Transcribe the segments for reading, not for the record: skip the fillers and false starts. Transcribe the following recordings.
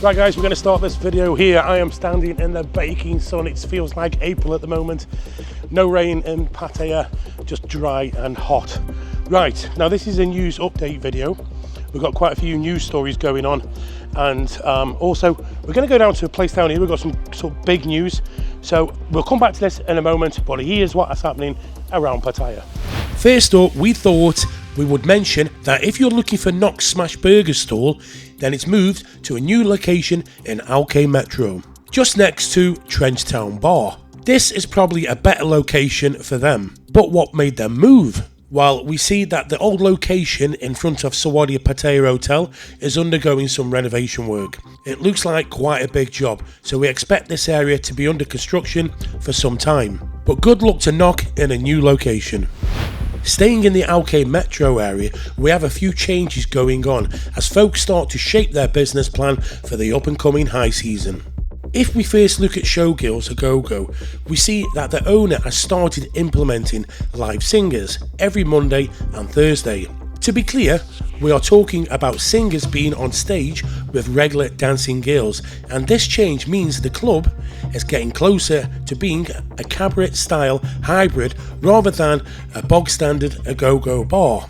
Right guys, we're going to start this video here. I am standing in the baking sun. It feels like April at the moment. No rain in Pattaya, just dry and hot. Right, now this is a news update video. We've got quite a few news stories going on, and also we're going to go down to a place down here. We've got some sort of big news, so we'll come back to this in a moment, but here's what is happening around Pattaya. First up, we thought we would mention that if you're looking for Knock Smash Burger stall, then it's moved to a new location in Alke Metro, just next to Trenchtown Bar. This is probably a better location for them, but what made them move? Well, we see that the old location in front of Sawadia Pattaya Hotel is undergoing some renovation work. It looks like quite a big job, so we expect this area to be under construction for some time. But good luck to Knock in a new location. Staying in the Alke Metro area, we have a few changes going on as folks start to shape their business plan for the up and coming high season. If we first look at Showgirls A Go-Go, we see that the owner has started implementing live singers every Monday and Thursday. To be clear, we are talking about singers being on stage with regular dancing girls, and this change means the club is getting closer to being a cabaret style hybrid rather than a bog standard A Go-Go bar.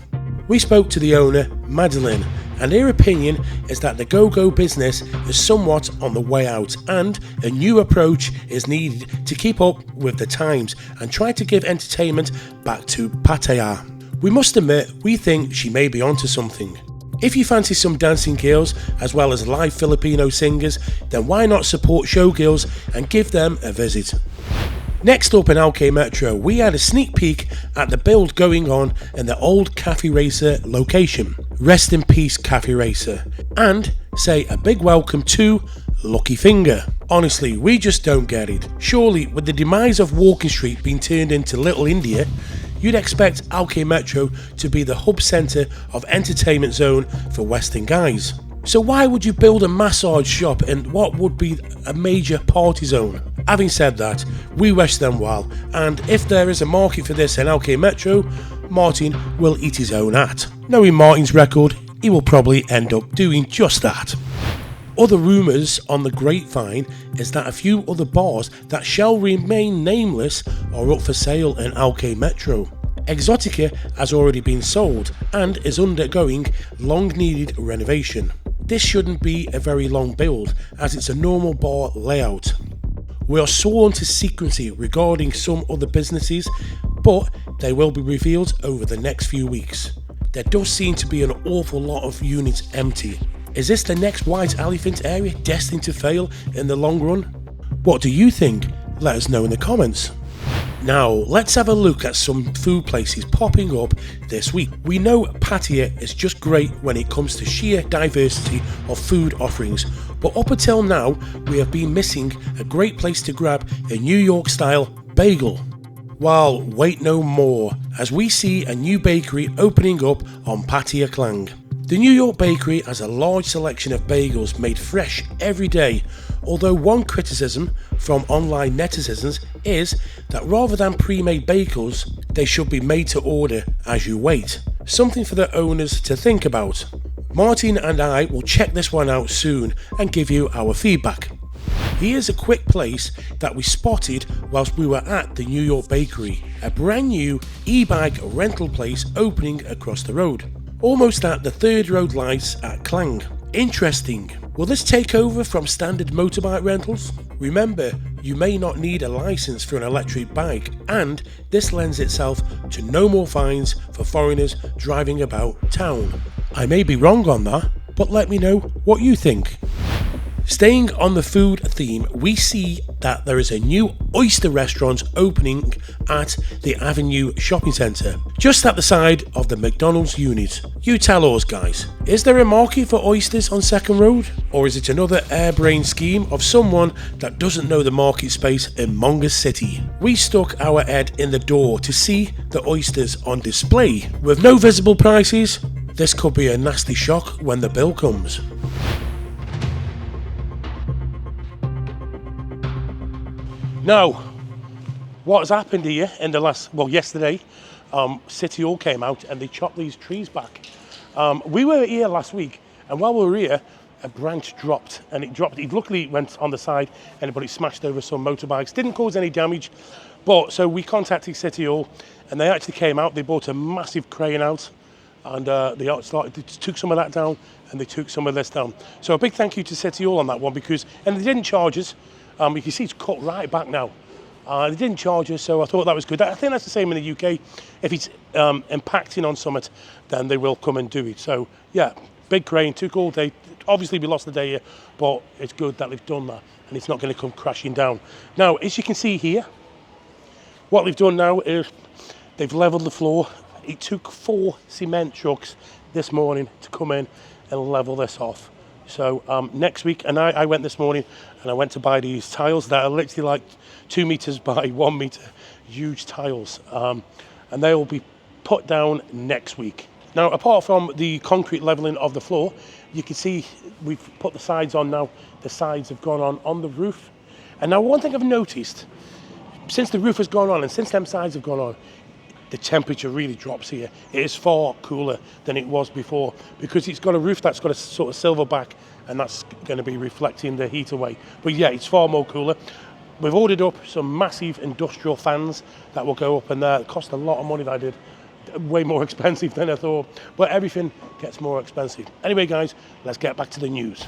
We spoke to the owner, Madeline, and her opinion is that the go-go business is somewhat on the way out and a new approach is needed to keep up with the times and try to give entertainment back to Pattaya. We must admit, we think she may be onto something. If you fancy some dancing girls as well as live Filipino singers, then why not support Showgirls and give them a visit? Next up in Alke Metro, we had a sneak peek at the build going on in the old Cafe Racer location. Rest in peace, Cafe Racer. And say a big welcome to Lucky Finger. Honestly, we just don't get it. Surely, with the demise of Walking Street being turned into Little India, you'd expect Alke Metro to be the hub centre of entertainment zone for Western guys. So why would you build a massage shop in what would be a major party zone? Having said that, we wish them well, and if there is a market for this in Alke Metro, Martin will eat his own hat. Knowing Martin's record, he will probably end up doing just that. Other rumours on the grapevine is that a few other bars that shall remain nameless are up for sale in Alke Metro. Exotica has already been sold and is undergoing long-needed renovation. This shouldn't be a very long build as it's a normal bar layout. We are sworn to secrecy regarding some other businesses, but they will be revealed over the next few weeks. There does seem to be an awful lot of units empty. Is this the next White Elephant area destined to fail in the long run? What do you think? Let us know in the comments. Now, let's have a look at some food places popping up this week. We know Pattaya is just great when it comes to sheer diversity of food offerings, but up until now, we have been missing a great place to grab a New York style bagel. Well, wait no more, as we see a new bakery opening up on Pattaya Klang. The New York Bakery has a large selection of bagels made fresh every day, although one criticism from online netizens is that rather than pre-made bagels, they should be made to order as you wait. Something for the owners to think about. Martin and I will check this one out soon and give you our feedback. Here's a quick place that we spotted whilst we were at the New York Bakery, a brand new e-bike rental place opening across the road. Almost at the third road lights at Klang. Interesting. Will this take over from standard motorbike rentals? Remember, you may not need a license for an electric bike, and this lends itself to no more fines for foreigners driving about town. I may be wrong on that, but let me know what you think. Staying on the food theme, we see that there is a new oyster restaurant opening at the Avenue Shopping Centre, just at the side of the McDonald's unit. You tell us guys, is there a market for oysters on Second Road? Or is it another airbrained scheme of someone that doesn't know the market space in Monga City? We stuck our head in the door to see the oysters on display. With no visible prices, this could be a nasty shock when the bill comes. Now, what has happened here in the yesterday, City Hall came out and they chopped these trees back. We were here last week, and while we were here, a branch dropped, and it luckily went on the side, but it smashed over some motorbikes. Didn't cause any damage, but so we contacted City Hall, and they actually came out. They brought a massive crane out, and they took some of that down, and they took some of this down. So a big thank you to City Hall on that one, and they didn't charge us. You can see it's cut right back now. They didn't charge us, so I thought that was good. I think that's the same in the UK. If it's impacting on something, then they will come and do it. So yeah, big crane, took all day. Obviously we lost the day here, but it's good that they've done that, and it's not going to come crashing down. Now, as you can see here, what they've done now is they've leveled the floor. It took 4 cement trucks this morning to come in and level this off. So next week, and I went this morning and I went to buy these tiles that are literally like 2 meters by 1 meter, huge tiles, and they will be put down next week. Now, apart from the concrete leveling of the floor, you can see we've put the sides on now. The sides have gone on the roof. And now one thing I've noticed, since the roof has gone on and since them sides have gone on, the temperature really drops here. It is far cooler than it was before, because it's got a roof that's got a sort of silver back, and that's going to be reflecting the heat away. But yeah, it's far more cooler. We've ordered up some massive industrial fans that will go up, and it cost a lot of money that I did. Way more expensive than I thought, but everything gets more expensive. Anyway guys, let's get back to the news.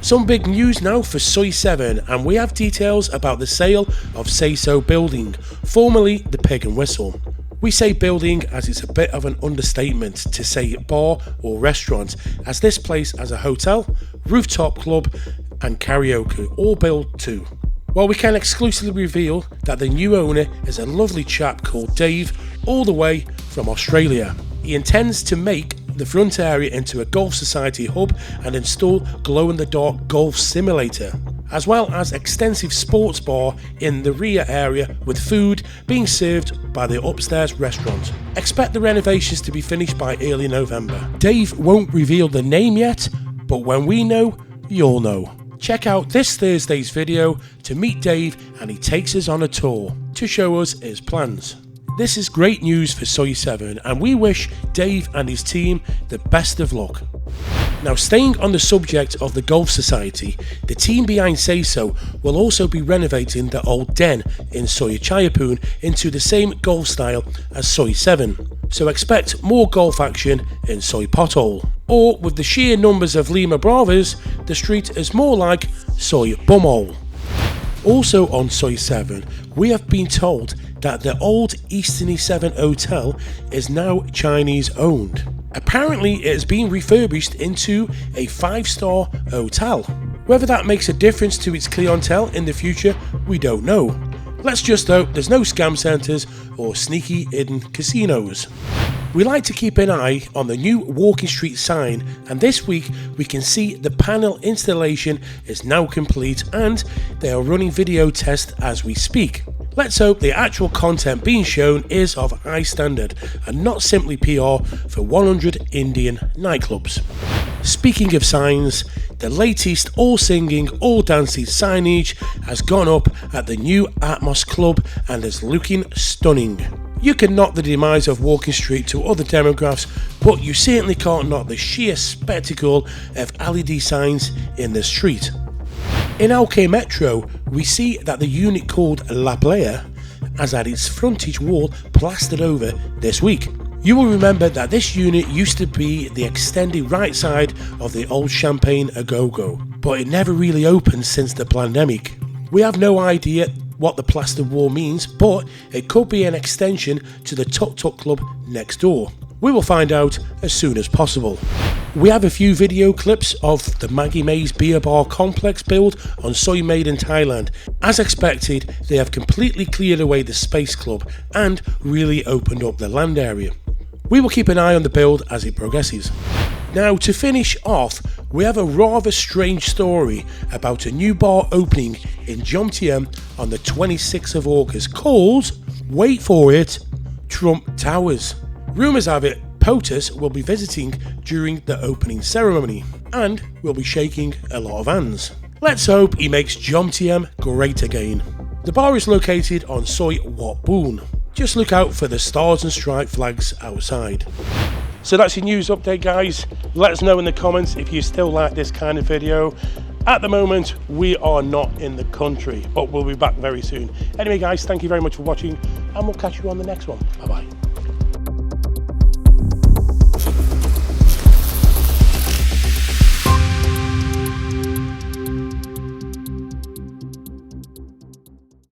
Some big news now for Soi 7, and we have details about the sale of Say So Building, formerly the Pig and Whistle. We say building as it's a bit of an understatement to say bar or restaurant, as this place has a hotel, rooftop club and karaoke all built too. Well, we can exclusively reveal that the new owner is a lovely chap called Dave, all the way from Australia. He intends to make the front area into a Golf Society hub and install glow-in-the-dark golf simulator, as well as extensive sports bar in the rear area with food being served by the upstairs restaurant. Expect the renovations to be finished by early November. Dave won't reveal the name yet, but when we know, you'll know. Check out this Thursday's video to meet Dave, and he takes us on a tour to show us his plans. This is great news for Soi 7, and we wish Dave and his team the best of luck. Now, staying on the subject of the Golf Society, the team behind Say So will also be renovating the old den in Soi Chaiyapoon into the same golf style as Soi 7. So expect more golf action in Soi Pothole. Or, with the sheer numbers of Lima Bravas, the street is more like Soi Bumhole. Also on Soi 7, we have been told that the old Eastern 7 hotel is now Chinese owned. Apparently it has been refurbished into a 5-star hotel. Whether that makes a difference to its clientele in the future, we don't know. Let's just hope there's no scam centres or sneaky hidden casinos. We like to keep an eye on the new Walking Street sign, and this week we can see the panel installation is now complete and they are running video tests as we speak. Let's hope the actual content being shown is of high standard and not simply PR for 100 Indian nightclubs. Speaking of signs, the latest all singing, all dancing signage has gone up at the new Atmos Club and is looking stunning. You can knock the demise of Walking Street to other demographics, but you certainly can't knock the sheer spectacle of LED signs in the street. In OK Metro, we see that the unit called La Playa has had its frontage wall plastered over this week. You will remember that this unit used to be the extended right side of the old Champagne Agogo, but it never really opened since the pandemic. We have no idea what the plastered wall means, but it could be an extension to the Tuk Tuk Club next door. We will find out as soon as possible. We have a few video clips of the Maggie Mae's Beer Bar complex build on Soi Made in Thailand. As expected, they have completely cleared away the Space Club and really opened up the land area. We will keep an eye on the build as it progresses. Now, to finish off, we have a rather strange story about a new bar opening in Jomtien on the 26th of August called, wait for it, Trump Towers. Rumours have it POTUS will be visiting during the opening ceremony and will be shaking a lot of hands. Let's hope he makes Jomtien great again. The bar is located on Soi Wat Boon. Just look out for the stars and stripe flags outside. So that's your news update, guys. Let us know in the comments if you still like this kind of video. At the moment, we are not in the country, but we'll be back very soon. Anyway, guys, thank you very much for watching, and we'll catch you on the next one. Bye-bye.